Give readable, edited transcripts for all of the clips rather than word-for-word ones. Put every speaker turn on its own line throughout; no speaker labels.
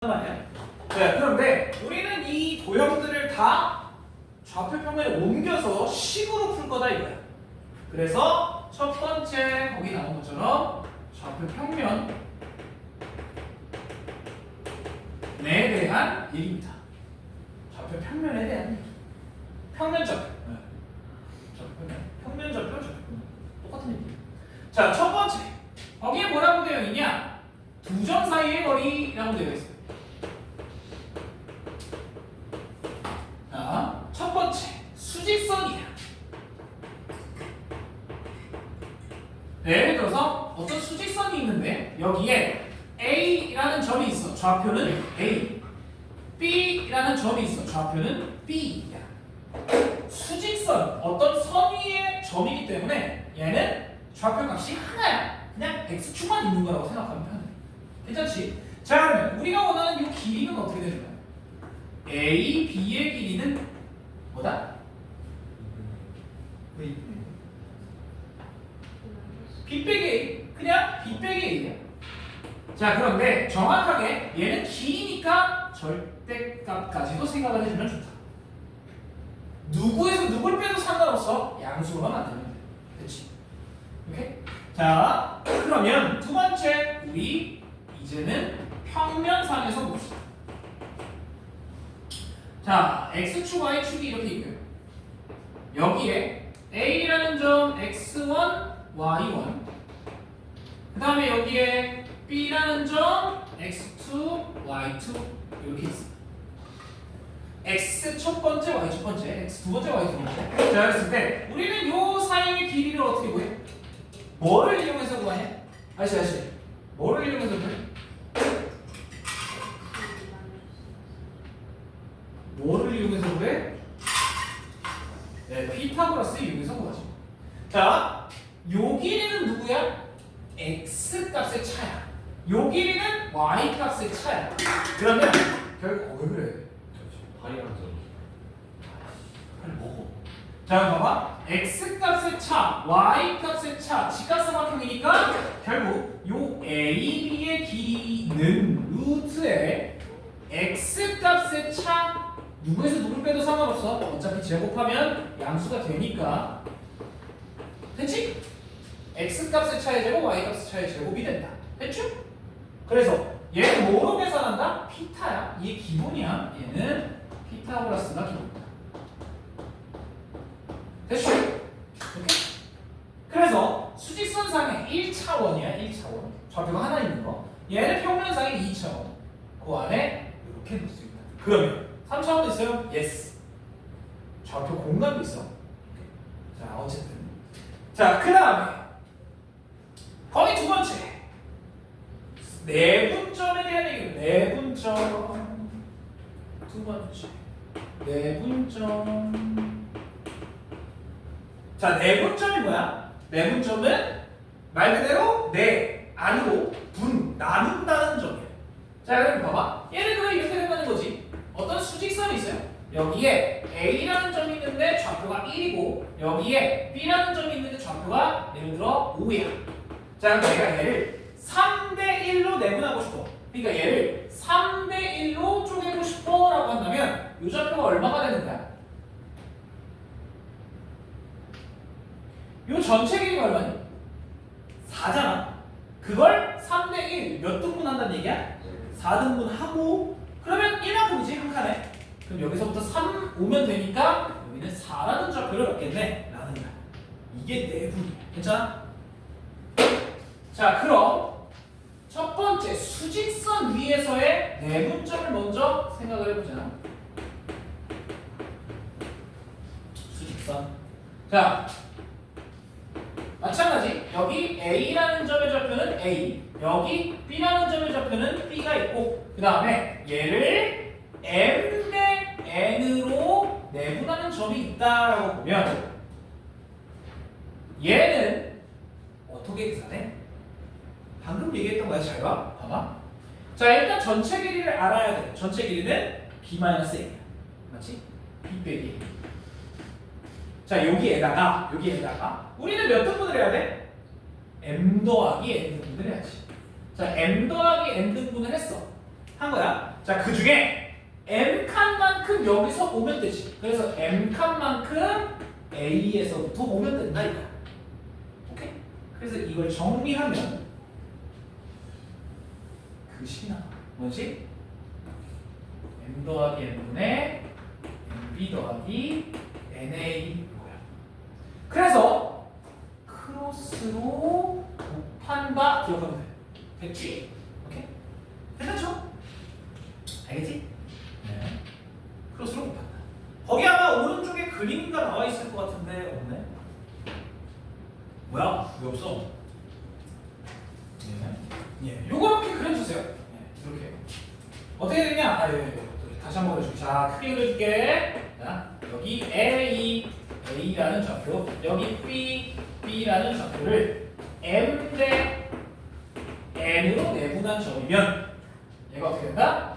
말이야. 네, 그런데 우리는 이 도형들을 다 좌표 평면에 옮겨서 식으로 풀 거다 이거야. 그래서 첫 번째 거기 나온 것처럼 좌표 평면에 대한 얘기입니다. 좌표 평면에 대한 얘기. 평면 좌표. 네. 좌표 평면 좌표, 좌표 평면. 똑같은 얘기. 자, 첫 번째. 거기에 뭐라고 되어 있냐? 두 점 사이의 거리라고 되어 있어요. 자, 첫 번째 수직선이야. 예를 들어서 어떤 수직선이 있는데 여기에 A라는 점이 있어. 좌표는 A. B라는 점이 있어. 좌표는 B야. 수직선, 어떤 선 위의 점이기 때문에 얘는 좌표 값이 하나야. 그냥 x축만 있는 거라고 생각하면 편해. 괜찮지? 자, 그러면 우리가 원하는 이 길이는 어떻게 되는 거야? A, B의 길이는 뭐다? B 빼기 A. 그냥 B 빼기 A야. 자, 그런데 정확하게 얘는 길이니까 절대값까지도 생각을 해주면 좋다. 누구에서 누굴 빼도 상관없어. 양수로만 만들면 돼. 그렇지? 오케이? 자, 그러면 두 번째 우리 이제는 평면상에서 봅시다. 자, x축, y축이 이렇게 있고요. 여기에 a라는 점 x1, y1. 그 다음에 여기에 b라는 점 x2, y2 이렇게 있습니다. x 첫 번째, y 첫 번째, x 두 번째, y 두 번째. 자, 그랬을 때 우리는 요 사이의 길이를 어떻게 구해? 뭐를 이용해서 구하냐? 아저씨. 뭐를 이용해서 구해? 뭐를 이용해서 구해? 네, 피타고라스 이용해서 구하죠. 자, 요 길이는 누구야? x 값의 차야. 요 길이는 y 값의 차야. 그러면 결국 왜 그래?
발이랑 점.
빨리 먹어. 자, 봐봐. x 값의 차, y 값의 차, 직각삼각형이니까 결국 요 a, b의 길이는 루트에 x 값의 차, 누구에서 누굴 빼도 상관없어. 어차피 제곱하면 양수가 되니까. 됐지? x 값의 차의 제곱, y 값의 차의 제곱이 된다. 됐죠? 그래서 얘는 뭐로 계산한다? 피타야. 이게 기본이야. 얘는 피타고라스가 기본이다. 됐죠? 오케이? 그래서 수직선상에 1차원이야. 1차원. 좌표가 하나 있는 거. 얘는 평면상에 2차원. 그 안에 이렇게 놓을 수 있다. 그러면 3차원도 있어요? 예스. 좌표 공간도 있어. 자, 어쨌든. 자, 그 다음에 거기 두 번째. 내분점에 대한 얘기예요. 내분점. 두 번째. 내분점. 자, 내분점이 뭐야? 내분점은 말 그대로 내 안으로 분, 나눈다는 점이야. 자, 그럼 봐봐. 예를 들어 이렇게 된다는 거지. 어떤 수직선이 있어요. 여기에 A라는 점이 있는데 좌표가 1이고 여기에 B라는 점이 있는데 좌표가 예를 들어 5야. 자, 그럼 내가 얘를 3대 1로 내분하고 싶어. 그러니까 얘를 3대 1로 쪼개고 싶어 라고 한다면 이 좌표가 얼마가 되는 거야? 이 전체 길이가 얼마니? 4잖아. 그걸 3대 1 몇 등분 한다는 얘기야? 4등분 하고 그러면 1만큼이지 한 칸에. 그럼 여기서부터 3 오면 되니까 여기는 4라는 좌표를 얻겠네 라는 거야. 이게 내분이야. 괜찮아? 자, 그럼 첫 번째 수직선 위에서의 내분점을 먼저 생각을 해보자. 수직선. 자, 마찬가지. 여기 A라는 점의 좌표는 A, 여기 B라는 점의 좌표는 B가 있고 그 다음에 얘를 M 대 N으로 내분하는 점이 있다라고 보면 얘는 어떻게 계산해? 방금 얘기했던 거야. 잘 봐. 봐봐. 자, 일단 전체 길이를 알아야 돼. 전체 길이는 B-A야. 맞지? B 빼기 A. 자, 여기에다가 우리는 몇 등분을 해야 돼? M 더하기 N 등분을 해야지. 자, M 더하기 N 등분을 했어. 한 거야. 자, 그 중에 m 칸만큼 여기서 오면 되지. 그래서 m 칸만큼 A에서부터 오면 된다 이거야. 오케이? 그래서 이걸 정리하면 그 식이 나와. 뭐지? m 더하기 n분의 mb 더하기 na 이거야. 그래서 크로스로 곱한다 기억하면 돼. 됐지? 오케이? 괜찮죠? 알겠지? 네. 크로스로 곱한다. 거기 아마 오른쪽에 그림가 나와 있을 것 같은데 없네. 뭐야? 왜 없어? 예, 요거렇게 그려주세요. 예, 이렇게. 어떻게 되냐? 아, 예. 다시 한번 그려줄게. 자, 크게 그려줄게. 자, 여기 A라는 좌표, 여기 B라는 좌표를 M 대 N으로 내분한 점이면 얘가 어떻게 된다?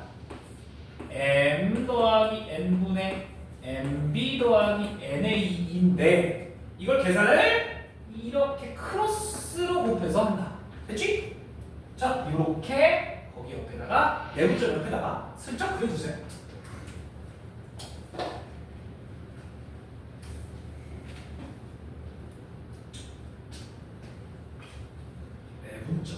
M 더하기 N분의 MB 더하기 NA인데 이걸 계산을 이렇게 크로스로 곱해서 한다. 됐지? 자, 이렇게 거기 옆에다가 내분점 옆에다가 슬쩍 그려주세요. 내분점.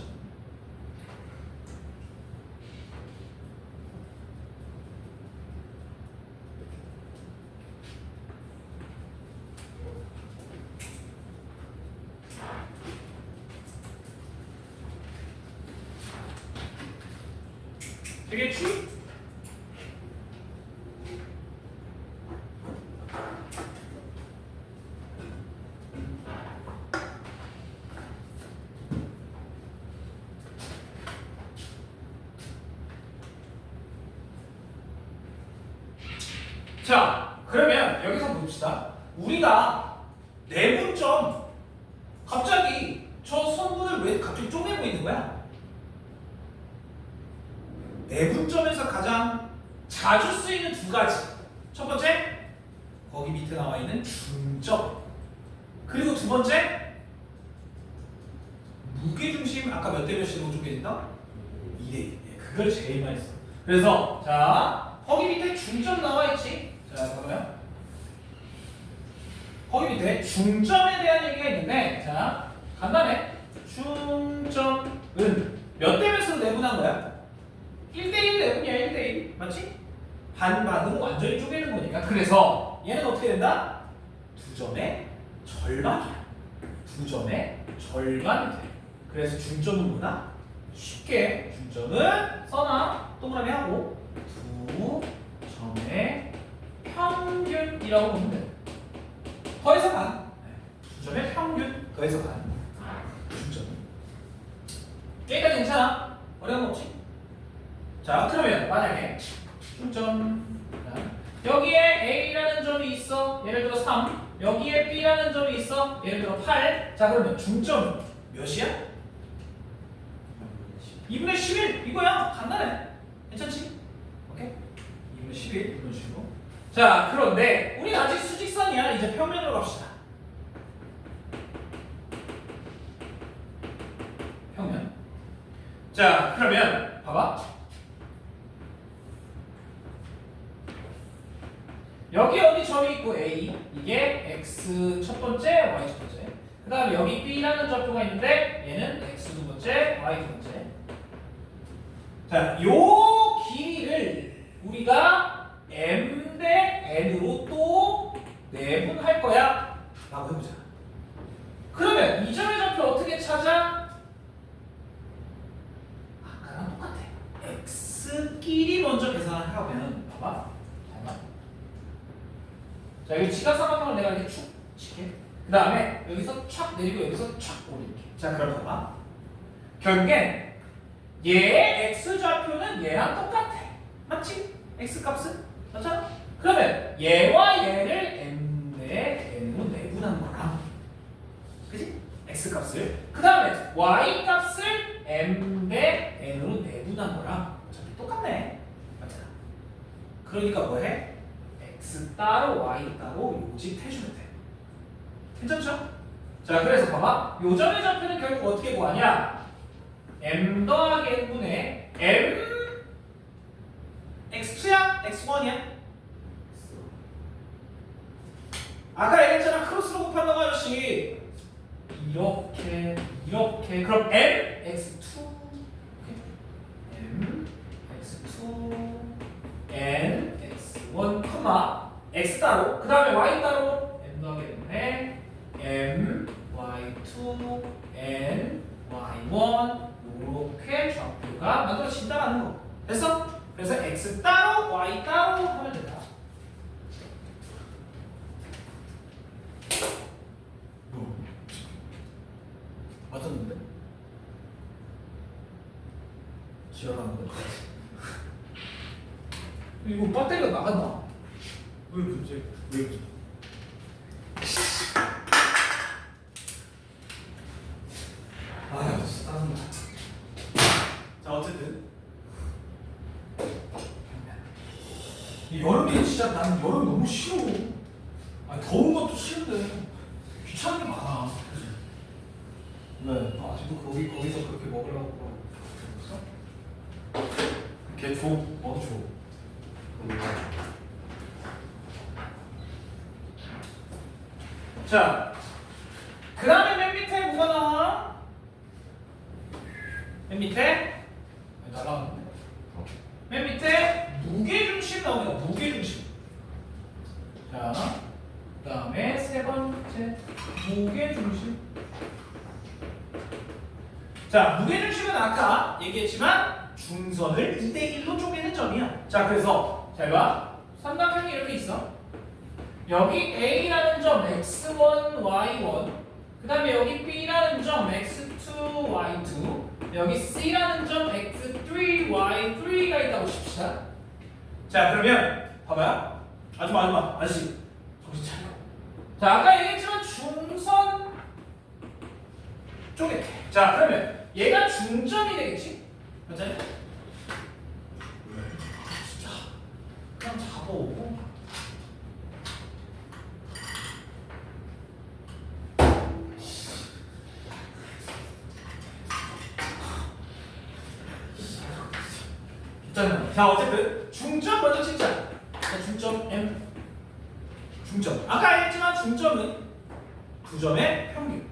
되겠지? 자, 그러면 여기서 봅시다. 우리가 내분점 갑자기 저 선분을 왜 갑자기 쪼개고 있는 거야? 내분점에서 가장 자주 쓰이는 두 가지. 첫 번째, 거기 밑에 나와 있는 중점. 그리고 두 번째, 무게중심 아까 몇 대 몇으로 쪼개진다? 2대 1. 그걸 제일 많이 써. 그래서 자, 거기 밑에 중점 나와 있지? 자, 그러면 거기 밑에 중점에 대한 얘기가 있는데, 자, 간단해. 중점은 몇 대 몇으로 내분한 거야? 1대1 내분이야. 1대1 맞지? 반반으로 완전히 쪼개는 거니까. 그래서 얘는 어떻게 된다? 두 점의 절반이야. 두 점의 절반이 돼. 그래서 중점은 뭐다? 쉽게 중점은 써나 동그라미 하고 두 점의 평균이라고 보면 돼. 더해서 반. 두 점의 평균 더해서 반. 중점. 여기까지 괜찮아? 어려운 거 없지? 자, 그러면 만약에 중점 여기에 A라는 점이 있어. 예를 들어 3. 여기에 B라는 점이 있어. 예를 들어 8. 자, 그러면 중점은 몇이야? 2분의 11 이거야. 간단해. 괜찮지? 오케이? 2분의 11 이런 식으로. 자, 그런데 우리 아직 수직선이야. 이제 평면으로 갑시다. 평면. 자, 그러면 봐봐. 여기 어디 점이 있고 A 이게 X 첫 번째, Y 첫 번째. 그 다음에 여기 B라는 좌표가 있는데 얘는 X 두 번째, Y 두 번째. 자, 요 길이를 우리가 M 대 N으로 또 내분할 거야 라고 해보자. 그러면 이 점의 좌표 어떻게 찾아? 아까랑 똑같아. X끼리 먼저 계산을 하면 봐봐. 자, 여기 지각삼각형을 내가 이렇게 축 칠게. 그 다음에 여기서 촥 내리고 여기서 촥 올릴게. 자, 그럼 봐봐. 결국엔 얘의 x 좌표는 얘랑 똑같아. 맞지? x 값은? 맞잖아? 그러면 얘와 얘를 n 대 n으로 내분한 거랑, 그지? x 값을. 그 다음에 y 값을 m 대 n으로 내분한 거랑 어차피 똑같네. 맞잖아? 그러니까 뭐해? x 따로 y 따로 요집해주면 돼. 괜찮죠? 자, 그래서 봐봐. 요 점의 좌표는 결국 어떻게 구하냐? m 더하기 n분의 m x2야? x1이야? 아까 얘기했잖아. 크로스로 곱한다고 아저씨. 이렇게 그럼 m x2 m x2 n x1 컴마 x 따로 그 다음에 y 따로 m 더하기 n에 m y2 n y1 이렇게 좌표가 만들어진다라는 거. 됐어? 그래서 x 따로 y 따로 하면 된다. 맞았는데? 지랄하는 거야. 이거 배터리가 나간다. 왜 그러지? 왜 그러지? 아유, 짜증나. 자, 어쨌든 이 여름이 진짜 나는 여름 너무 싫어. 아니, 더운 것도 싫은데 귀찮은 게 많아. 그치? 왜? 아직도 거기서 그렇게 먹으려고 그러고 있어? 걔 줘. 너도 줘. 자, 그 다음에 맨 밑에 뭐가 나와? 맨 밑에? 날아갔네. 맨 밑에 무게중심 나옵니다. 무게중심. 자, 그 다음에 세 번째 무게중심. 자, 무게중심은 아까 얘기했지만 중선을 2대1로 쪼개는 점이야. 자, 그래서 잘 봐. 삼각형이 이렇게 있어. 여기 A라는 점 x1, y1 그 다음에 여기 B라는 점 x2, y2 여기 C라는 점 x3, y3가 있다고 칩시다. 자, 그러면 봐봐요. 아줌마 아저씨 정신 차려. 자, 아까 얘기했지만 중선 쪼개. 자, 그러면 얘가 중점이 되겠지? 맞잖아? 왜? 진짜 그냥 잡어. 자, 어쨌든 중점 먼저 찍자. 자, 중점 M. 중점. 아까 얘기했지만 중점은 두 점의 평균.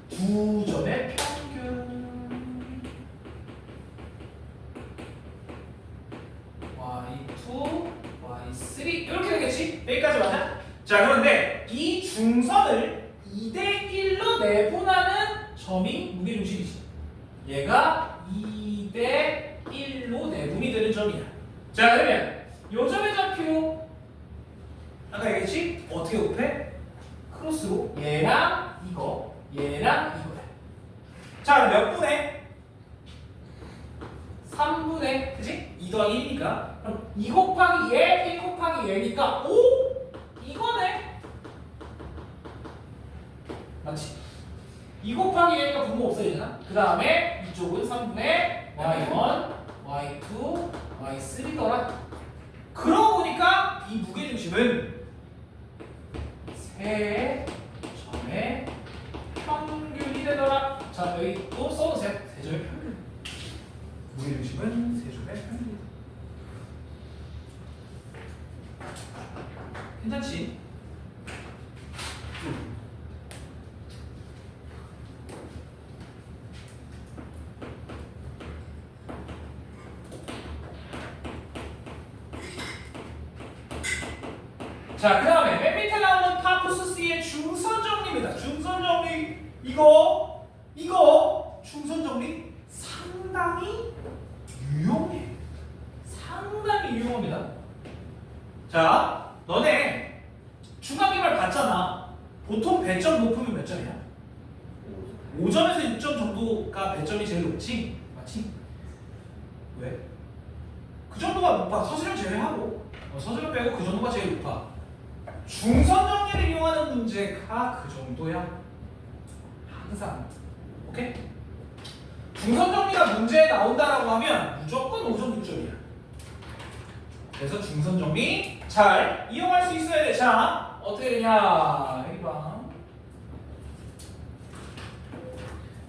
두 점의 평균. Y2, Y3 이렇게 되겠지? 여기까지 맞아? 자, 그런데 이 중선을 2대1로 내분하는 점이 무게중심이지. 얘가 2대1로 내분이 되는 점이야. 자, 그러면 요 점의 좌표 아까 얘기했지? 어떻게 곱해? 크로스로 얘랑 얘랑 이거야. 자, 몇 분의? 3분의, 그치? 2 더하기 1이니까 그럼 2 곱하기 얘, 1 곱하기 얘니까 5? 이거네. 맞지? 2 곱하기 얘니까 분모 없어야 되잖아. 그 다음에 이쪽은 3분의 y1, y2, y3더라. 그러고 보니까 이 무게중심은 세 점의 평균이 되더라. 자, 여기 또 써보세요. 세 점의 평균. 무게중심은 세 점의 평균이다. 괜찮지? 자, 그 다음에 맨 밑에 나오는 파푸스 C의 중선 정리입니다. 중선 정리 이거 중선 정리 상당히 유용해. 상당히 유용합니다. 자, 너네 중간개발 봤잖아. 보통 배점 높으면 몇 점이야? 5점에서 6점 정도가 배점이 제일 높지? 맞지? 왜? 그 정도가 높아. 서술형 제외하고 서술형 빼고 그 정도가 제일 높아. 중선 정리를 이용하는 문제가 그 정도야. 항상. 오케이? 중선 정리가 문제에 나온다라고 하면 무조건 5점 6점이야. 그래서 중선 정리 잘 이용할 수 있어야 돼. 자, 어떻게 되냐? 여기 봐.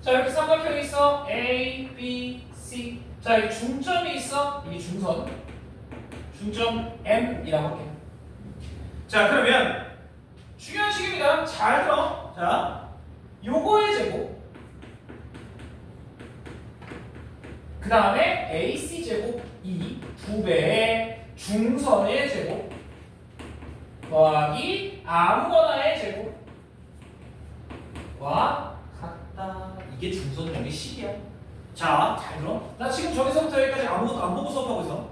자, 이렇게 삼각형이 있어. A, B, C. 자, 여기 중점이 있어. 이게 중선. 중점 M이라고 할게요. 자, 그러면 중요한 식입니다. 잘 들어. 자, 요거의 제곱 그 다음에 AC 제곱 이 두 배의 중선의 제곱 더하기 아무거나의 제곱과 같다. 이게 중선 정리 식이야. 자, 잘 들어. 나 지금 저기서부터 여기까지 아무것도 안 보고 수업하고 있어.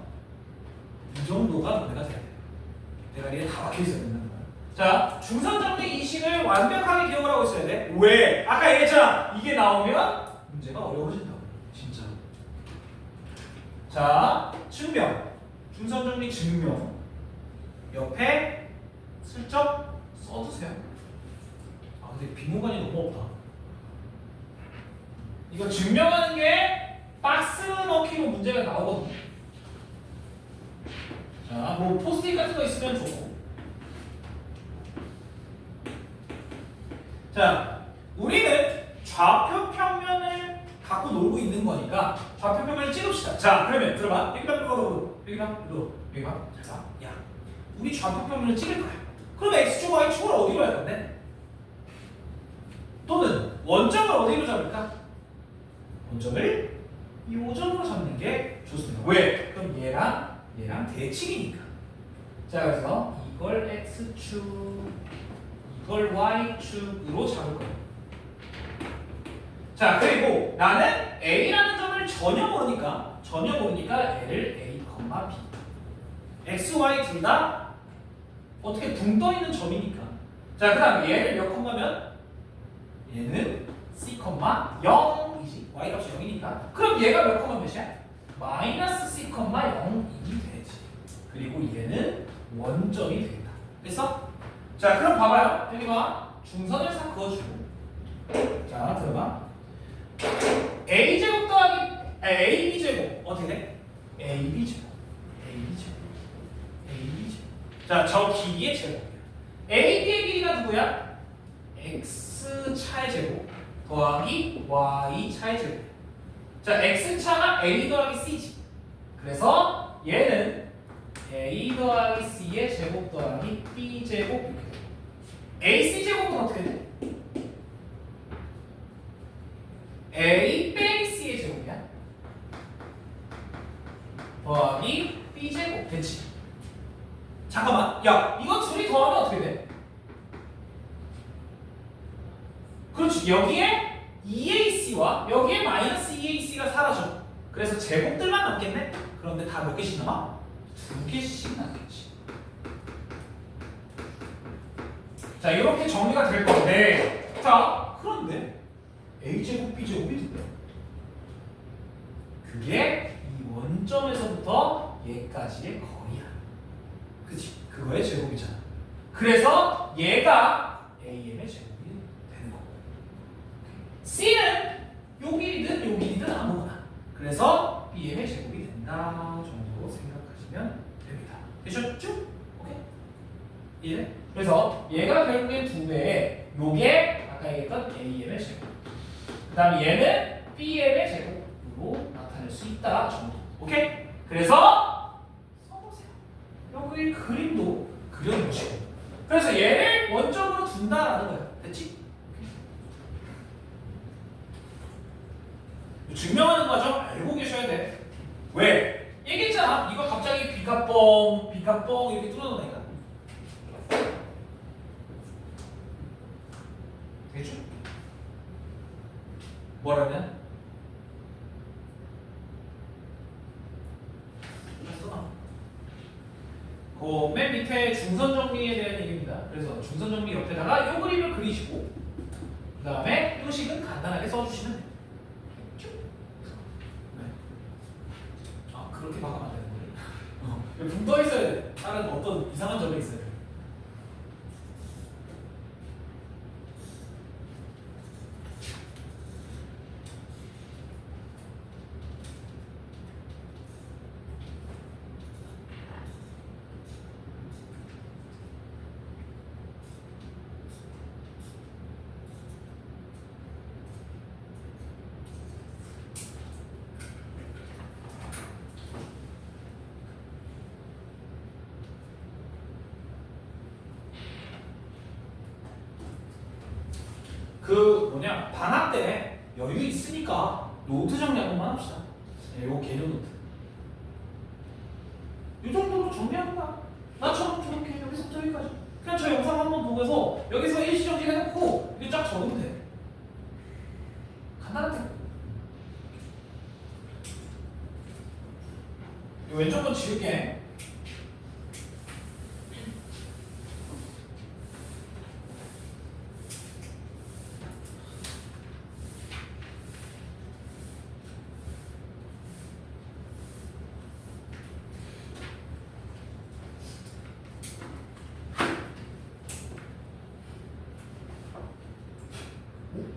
이 정도가 너네가 돼야 돼. 대가리에 다 박혀 있어야 된다는 거야. 자, 중선 정리 이 식을 완벽하게 기억을 하고 있어야 돼. 왜? 아까 얘기했잖아. 이게 나오면 문제가 어려워진다고. 진짜. 자, 증명. 중선 정리 증명. 옆에 슬쩍 써두세요. 아, 근데 빈공간이 너무 없다. 이거 증명하는 게 박스 넣기로 문제가 나오거든요. 자, 뭐 포스트잇 같은 거 있으면 좋고. 자, 우리는 좌표 평면을 갖고 놀고 있는 거니까 좌표 평면을 찍읍시다. 자, 그러면 들어봐. 여기 봐, 여기 봐, 여기 봐. 자, 야, 우리 좌표 평면을 찍을 거야. 그럼 x축, y축을 어디로 할 건데? 또는 원점을 어디로 잡을까? 원점을 이 점으로 잡는 게 좋습니다. 왜? 그럼 얘랑 대칭이니까. 자, 그래서 이걸 x축, 이걸 y축으로 잡을 거예요. 자, 그리고 나는 a라는 점을 전혀 모르니까 얘를 a, b x, y 둘 다 어떻게 붕 떠 있는 점이니까. 자, 그 다음에 얘를 몇 콤마면 얘는 c, 0이지. y 값이 0이니까. 그럼 얘가 몇 콤마 몇이야? 마이너스 c, 0이 되지. 그리고 얘는 원점이 되겠다. 됐어? 자, 그럼 봐봐요. 여기 봐. 중선을 싹 그어주고. 자, 들어봐. a제곱 더하기 ab제곱 어떻게 돼? ab제곱. 자, 저 길이의 제곱이야. ab의 길이가 누구야? x 차의 제곱 더하기 y 차의 제곱. 자, x 차가 a 더하기 c지. 그래서 얘는 a 더하기 c의 제곱 더하기 b 제곱 이렇게 돼. ac 제곱은 어떻게 돼? a 빼기 c의 제곱이야. 더하기 b 제곱 됐지. 잠깐만, 야, 이거 둘이 더하면 어떻게 돼? 그렇지, 여기에 2ac와 여기에 마이너스 2ac가 사라져. 그래서 제곱들만 남겠네? 그런데 다 몇 개씩 남아? 2개씩 남겠지. 자, 이렇게 정리가 될 건데, 자, 그런데 a제곱, b제곱이 된다. 그게 이 원점에서부터 얘까지의 거리야. 그치? 그거의 제곱이잖아. 그래서 얘가 AM의 제곱이 되는 거고, C는 요 길이든 아무거나. 그래서 BM의 제곱이 된다 정도로 생각하시면 됩니다. 되셨죠? 오케이? 예. 그래서 얘가 결국엔 2배에 요게 아까 얘기했던 AM의 제곱, 그 다음에 얘는 BM의 제곱으로 나타낼 수 있다 정도. 오케이? 그래서 여기 그림도 그려놓으시고, 그래서 얘를 원점으로 둔다라는 거야. 됐지? 증명하는 과정 알고 계셔야 돼. 왜? 얘기했잖아. 이거 갑자기 B가 뻥 이렇게 뚫어놓으니까. 되겠죠? 뭐라면? 맨 밑에 중선 정리에 대한 얘기입니다. 그래서 중선 정리 옆에다가 이 그림을 그리시고, 그 다음에 표식은 간단하게 써주시면 돼요. 네. 아, 그렇게 박으면 안 되는 거예요? 붕 떠 있어야 돼. 다른 어떤 이상한 점이 있어요. 뭐냐 방학 때 여유 있으니까 노트 정리 한 번만 합시다. 요거 개념 노트. 이 정도로 정리하는 거야. 나처럼 저렇게 여기서부터 여기까지. 그냥 저 영상 한번 보고서 여기서 일시정지 해놓고 이게 쫙 적으면 돼. 간단하게. 이 왼쪽 건 지울게.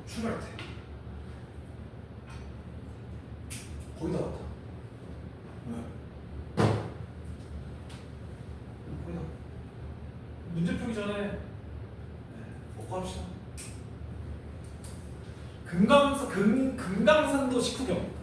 출발 때 거의 다 왔다. 왜? 거의 다. 문제 풀기 전에 먹고 합시다. 금강산도 식후경.